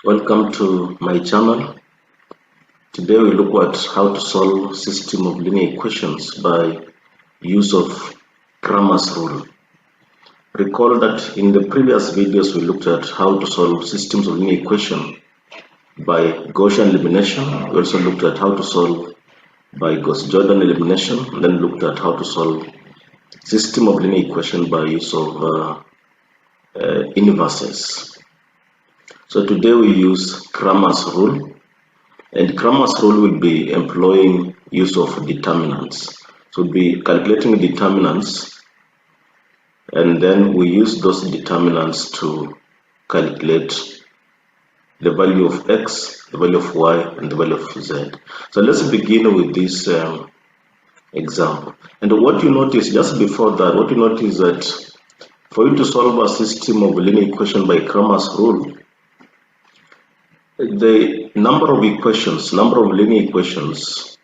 Welcome to my channel. Today we look at how to solve system of linear equations by use of Cramer's rule. Recall that in the previous videos we looked at how to solve systems of linear equation by Gaussian elimination. We also looked at how to solve by Gauss-Jordan elimination, and then looked at how to solve system of linear equation by use of inverses. So today we use Cramer's rule, and Cramer's rule will be employing use of determinants. So we'll be calculating determinants, and then we use those determinants to calculate the value of x, the value of y, and the value of z. So let's begin with this example. And what you notice just before that, what you notice that for you to solve a system of linear equation by Cramer's rule, the number of linear equations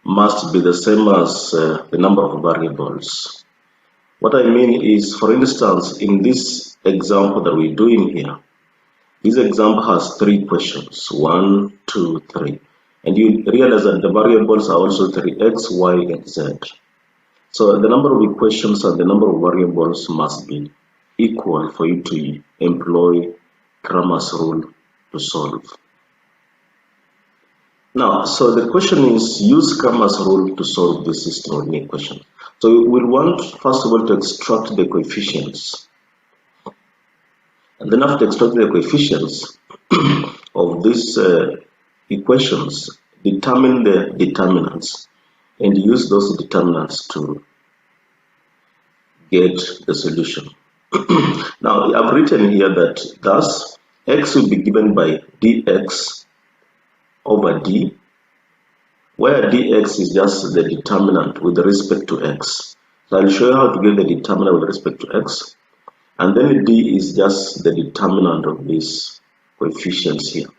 must be the same as the number of variables. What I mean is, for instance, in this example that we're doing here, this example has 3 questions, 1, 2, 3. And you realize that the variables are also 3, x, y, and z. So the number of equations and the number of variables must be equal for you to employ Cramer's rule to solve. Now, so the question is, use Cramer's rule to solve this system of linear equation. So we'll want, first of all, to extract the coefficients. And then after extracting the coefficients of these equations, determine the determinants and use those determinants to get the solution. Now, I've written here that thus x will be given by dx over d, where dx is just the determinant with respect to x. So I'll show you how to get the determinant with respect to x, and then d is just the determinant of these coefficients here,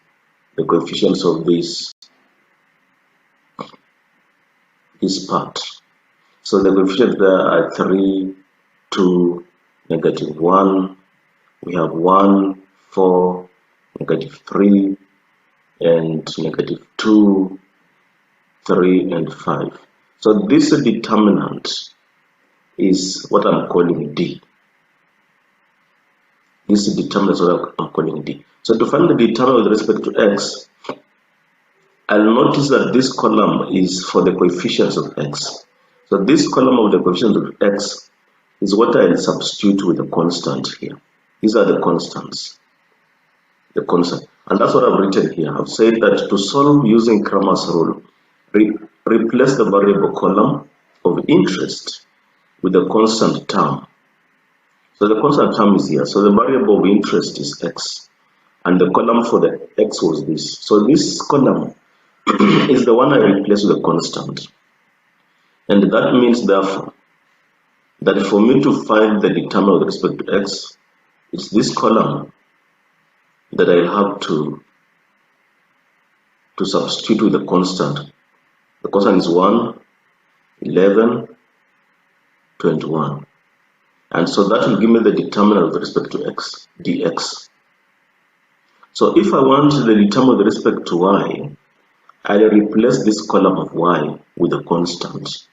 the coefficients of this part. So the coefficients there are 3, 2, -1. We have 1, 4, -3, and -2, 3, and 5. So this determinant is what I'm calling D. This determinant is what I'm calling D. So to find the determinant with respect to x, I'll notice that this column is for the coefficients of x. So this column of the coefficients of x is what I'll substitute with the constant here. These are the constants. The constant. And that's what I've written here. I've said that to solve using Cramer's rule, replace the variable column of interest with the constant term. So the constant term is here. So the variable of interest is x, and the column for the x was this. So this column is the one I replace with a constant. And that means, therefore, that for me to find the determinant with respect to x, it's this column that I have to substitute with the constant. The constant is 1, 11, 21. And so that will give me the determinant with respect to x, dx. So if I want the determinant with respect to y, I'll replace this column of y with a constant,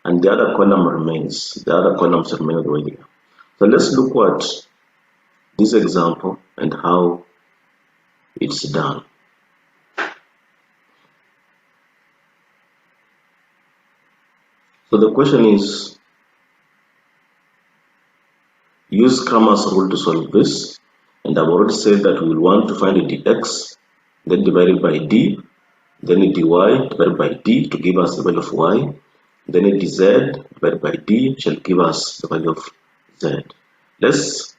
and the other column remains. The other columns remain the way here. So let's look at this example and how it's done. So the question is, use Cramer's rule to solve this, and I've already said that we will want to find a dx, then divided by d, then a dy divided by d to give us the value of y, then a dz divided by d shall give us the value of z. Let's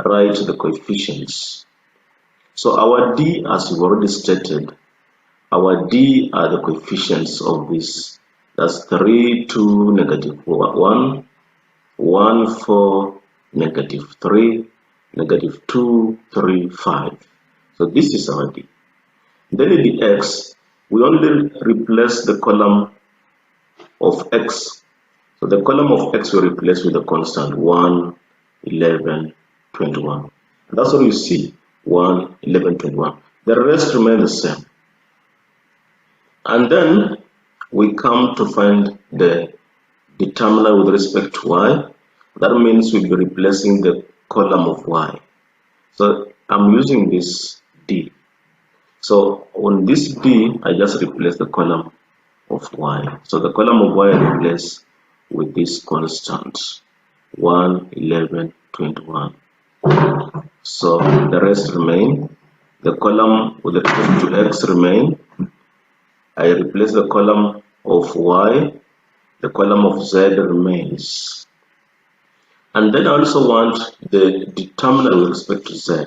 write the coefficients. So our d, as we've already stated, our d are the coefficients of this. That's 3, 2, -1, 1, 4, -3, -2, 3, 5. So this is our d. Then in the x, we only replace the column of x. So the column of x we replace with the constant 1, 11, 21. And that's what you see. 1, 11, 21. The rest remain the same. And then we come to find the determinant with respect to y. That means we'll be replacing the column of y. So I'm using this d. So on this d, I just replace the column of y. So the column of y I replace with this constant 1, 11, 21. So the rest remain. The column with respect to x remain. I replace the column of y. The column of z remains. And then I also want the determinant with respect to z.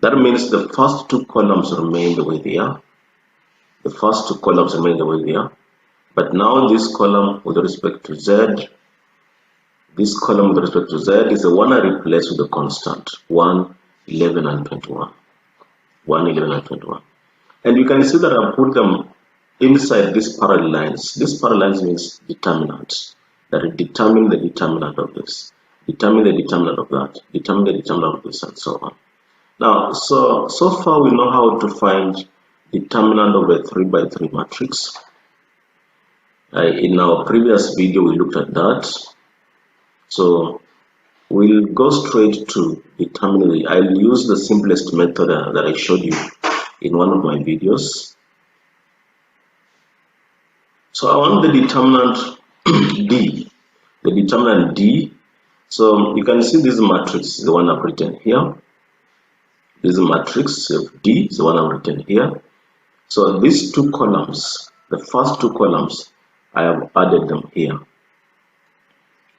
That means the first two columns remain the way they are. The first two columns remain the way they are. But now this column with respect to z, this column with respect to z is the one I replace with the constant 1, 11, and 21. 1, 11, and 21. And you can see that I put them inside these parallel lines. These parallel lines means determinants. That it determine the determinant of this, determine the determinant of that, determine the determinant of this, and so on. Now, so far we know how to find determinant of a 3 by 3 matrix. In our previous video we looked at that. So we'll go straight to determining. I'll use the simplest method that I showed you in one of my videos. So I want the determinant D. The determinant D. So you can see this matrix is the one I've written here. This matrix of D is the one I've written here. So these two columns, the first two columns, I have added them here.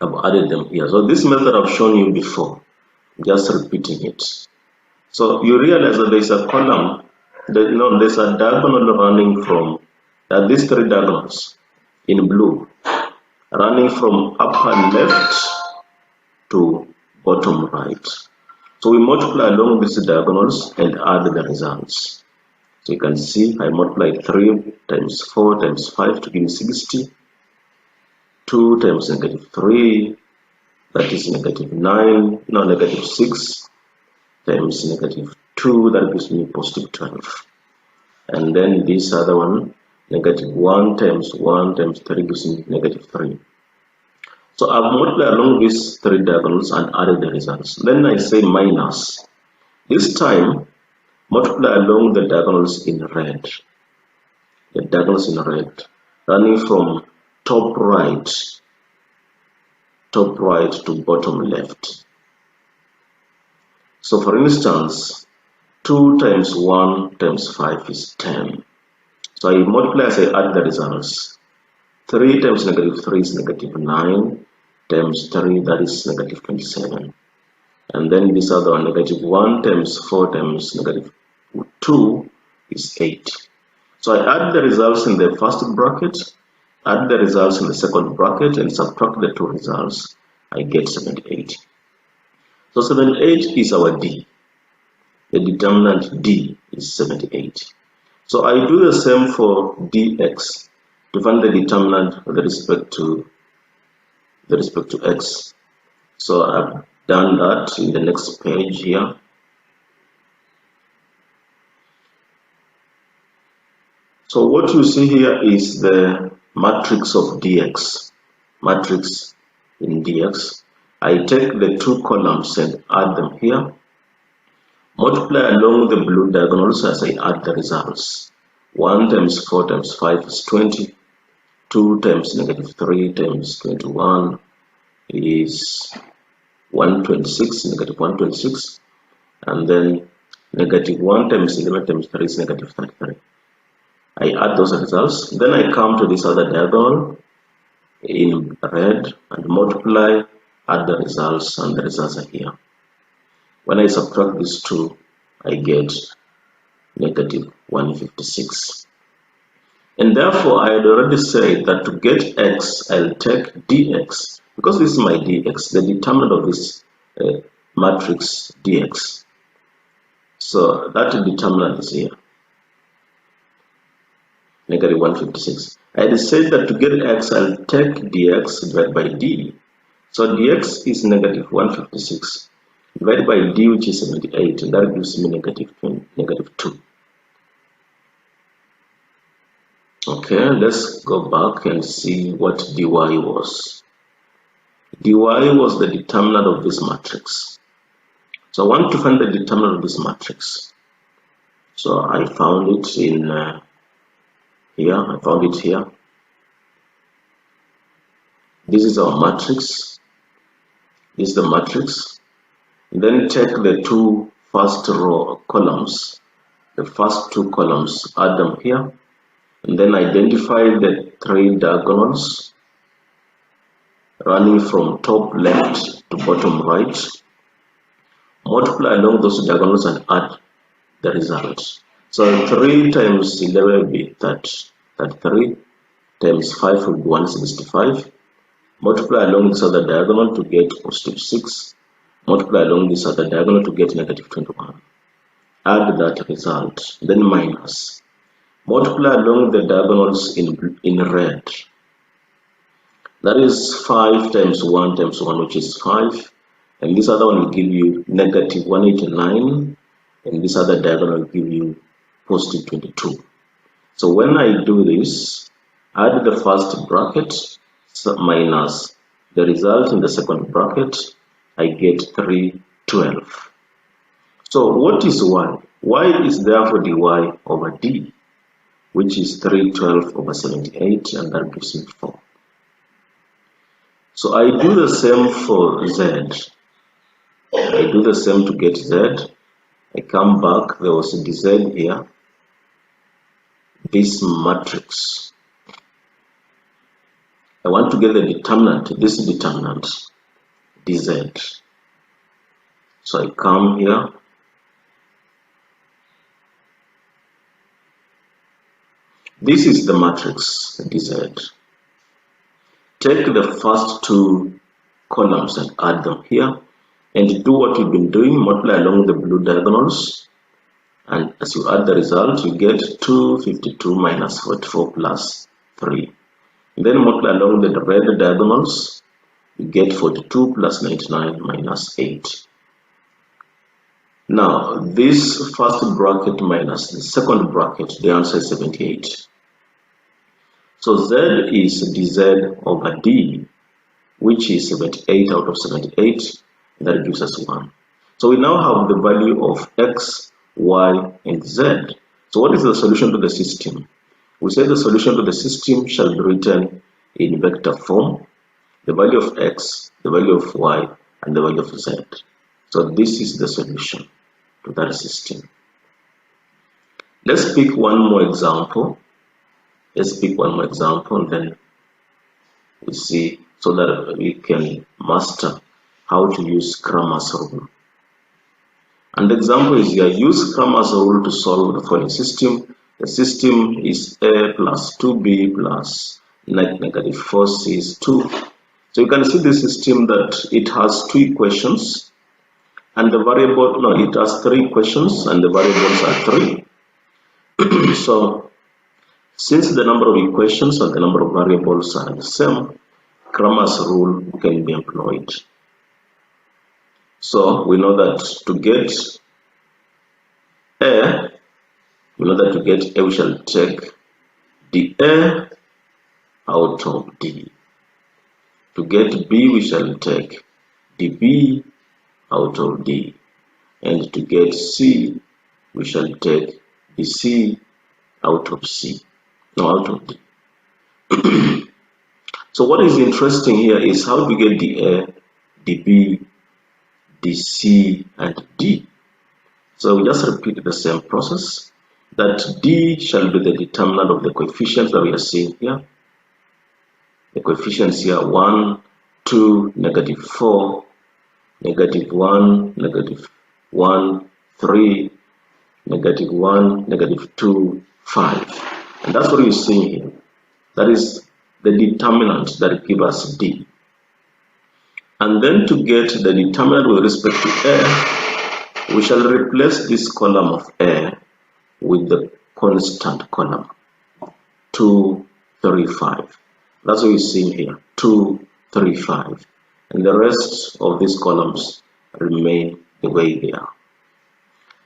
I've added them here. So this method I've shown you before, just repeating it. So you realize that there's a column, there's a diagonal running from these three diagonals in blue, running from upper left to bottom right. So we multiply along these diagonals and add the results. So you can see I multiplied 3 times 4 times 5 to give me 60. 2 times -3, that is -6 times -2, that gives me +12. And then this other one, -1 times 1 times 3 gives me -3. So I've multiplied along these three diagonals and added the results. Then I say minus. This time, multiply along the diagonals in red. The diagonals in red, running from top right to bottom left. So for instance, 2 times 1 times 5 is 10. So I multiply as I add the results. 3 times -3 is -9 times 3, that is -27. And then this other one, -1 times 4 times -2 is 8. So I add the results in the first bracket, add the results in the second bracket, and subtract the two results. I get 78. So 78 is our D. The determinant D is 78. So I do the same for dx to find the determinant with respect to x. So I've done that in the next page here. So what you see here is the matrix of dx. Matrix in dx. I take the two columns and add them here. Multiply along the blue diagonals as I add the results. 1 times 4 times 5 is 20. 2 times -3 times 21 is 126, -126. And then -1 times 11 times 3 is -33. I add those results. Then I come to this other diagonal in red and multiply, add the results, and the results are here. When I subtract these two, I get -156. And therefore, I had already said that to get x, I'll take dx. Because this is my dx, the determinant of this matrix dx. So that determinant is here. -156. I had said that to get x, I'll take dx divided by d. So dx is -156. divided by D, which is 78, and that gives me negative 2. Okay, let's go back and see what dy was. dy was the determinant of this matrix. So I want to find the determinant of this matrix. So I found it in here. I found it here. This is our matrix. This is the matrix. Then take the two first row columns, the first two columns, add them here, and then identify the three diagonals running from top left to bottom right. Multiply along those diagonals and add the result. So 3 times 11 will be 33, times 5 will be 165. Multiply along this other diagonal to get positive 6. Multiply along this other diagonal to get negative 21. Add that result, then minus. Multiply along the diagonals in red. That is 5 times 1 times 1, which is 5. And this other one will give you negative 189. And this other diagonal will give you positive 22. So when I do this, add the first bracket minus the result in the second bracket, I get 312. So what is y? Y is therefore dy over d, which is 312 over 78, and that gives me 4. So I do the same for z. I do the same to get z. I come back, there was a dz here, this matrix. I want to get the determinant, this determinant, dz. So I come here, this is the matrix dz. Take the first two columns and add them here, and do what you've been doing, multiply along the blue diagonals, and as you add the result, you get 252 minus 44 plus 3. Then multiply along the red diagonals, you get 42 plus 99 minus 8. Now, this first bracket minus the second bracket, the answer is 78. So z is dz over d, which is 78 out of 78. That gives us 1. So we now have the value of x, y, and z. So what is the solution to the system? We say the solution to the system shall be written in vector form, the value of x, the value of y, and the value of z. So this is the solution to that system. Let's pick one more example. Let's pick one more example, and then we see, so that we can master how to use Cramer's rule. And the example is here, use Cramer's rule to solve the following system. The system is a plus 2b plus negative 4c is 2. So you can see the system that it has two equations, and the variable, no, it has 3 equations, and the variables are 3. So since the number of equations and the number of variables are the same, Cramer's rule can be employed. So we know that to get A, we shall take dA out of D. To get B, we shall take dB out of D. And to get C, we shall take dC out of C. No, out of D. So what is interesting here is how we get dA, dB, dC, and D. So we just repeat the same process, that D shall be the determinant of the coefficients that we are seeing here. The coefficients here 1, 2, negative 4, negative 1, negative 1, 3, negative 1, negative 2, 5. And that's what we're seeing here. That is the determinant that gives us D. And then to get the determinant with respect to A, we shall replace this column of A with the constant column 2, 3, 5. That's what we're seeing here, 2, 3, 5. And the rest of these columns remain the way they are.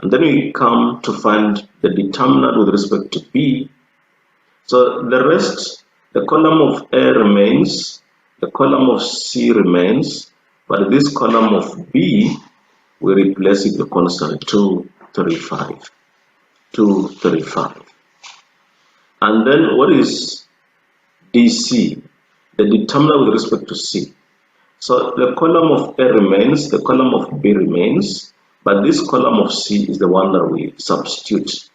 And then we come to find the determinant with respect to B. So the rest, the column of A remains, the column of C remains, but this column of B, we replace it with the constant 235. 235. And then what is DC? The determinant with respect to C. So the column of A remains, the column of B remains, but this column of C is the one that we substitute.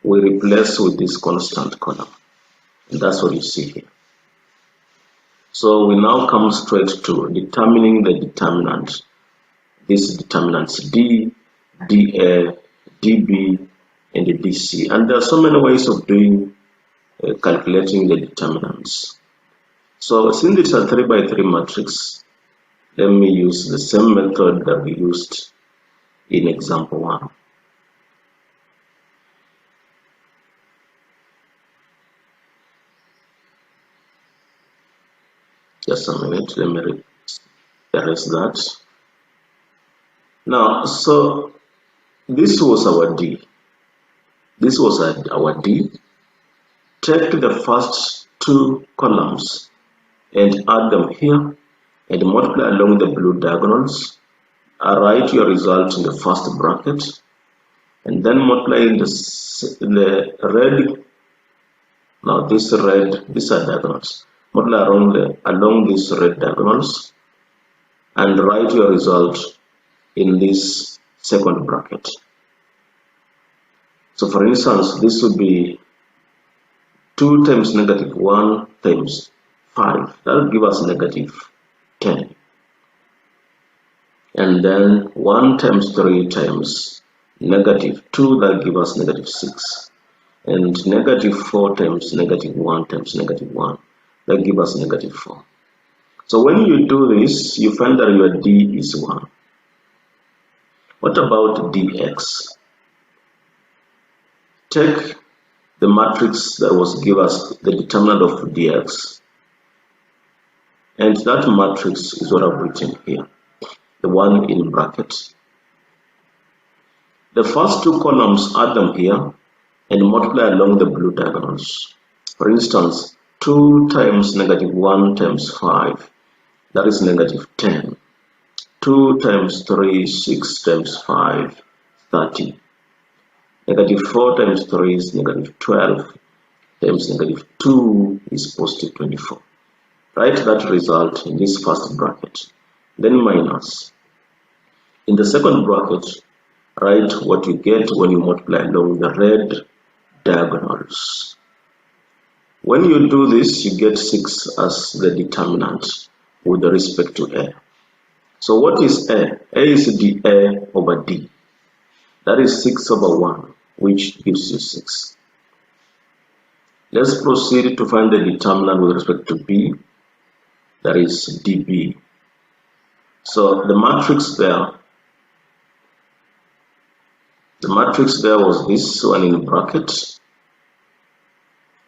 We replace with this constant column. And that's what you see here. So we now come straight to determining the determinant. These determinants D, DA, DB, and the DC. And there are so many ways of doing calculating the determinants. So since it's a 3 by 3 matrix, let me use the same method that we used in example 1. Just a minute, let me erase that. Now, so this was our D. This was our D. Take the first 2 columns and add them here and multiply along the blue diagonals. Write your result in the first bracket and then multiply in the red. Now this red, these are diagonals. Multiply along these red diagonals and write your result in this second bracket. So for instance, this would be 2 times negative 1 times 5. That will give us negative 10. And then 1 times 3 times negative 2, that will give us negative 6. And negative 4 times negative 1 times negative 1, that gives us negative 4. So when you do this, you find that your D is 1. What about dx? Take the matrix that was give us the determinant of dx, and that matrix is what I've written here, the one in brackets. The first 2 columns, add them here and multiply along the blue diagonals. For instance, 2 times negative 1 times 5, that is negative 10. 2 times 3, 6 times 5, 30. Negative 4 times 3 is negative 12, times negative 2 is positive 24. Write that result in this first bracket, then minus. In the second bracket, write what you get when you multiply along the red diagonals. When you do this, you get 6 as the determinant with respect to A. So what is A? A is dA over D. That is 6 over 1, which gives you 6. Let's proceed to find the determinant with respect to B. That is dB. So the matrix there was this one in bracket.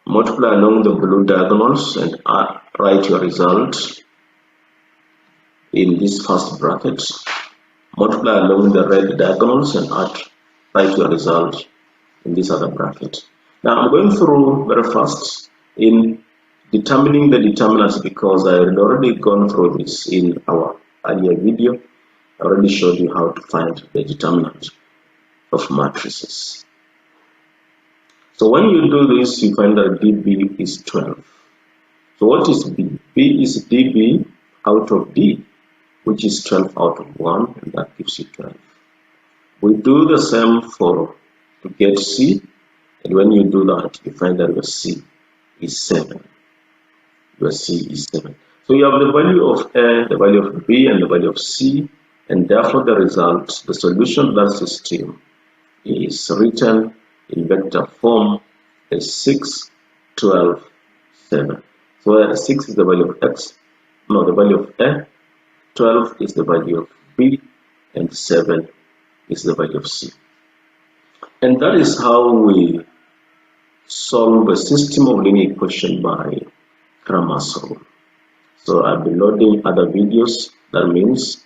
Multiply along the blue diagonals and write your result in this first bracket. Multiply along the red diagonals and write your result in this other bracket. Now I'm going through very fast in determining the determinants because I had already gone through this in our earlier video. I already showed you how to find the determinant of matrices. So when you do this, you find that dB is 12. So what is B? B is dB out of D, which is 12 out of 1, and that gives you 12. We do the same to get C, and when you do that, you find that your C is 7. Your C is 7. So you have the value of A, the value of B, and the value of C, and therefore the result, the solution of that system is written in vector form as 6, 12, 7. So 6 is the value of X, no, the value of A, 12 is the value of B, and 7 is the value of C. And that is how we solve a system of linear equation by Cramer's rule. So I'll be loading other videos. That means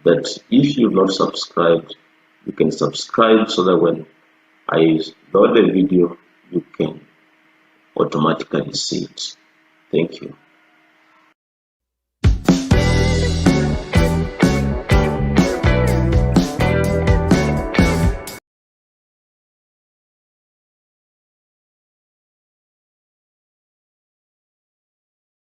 that if you've not subscribed, you can subscribe so that when I load the video, you can automatically see it. Thank you.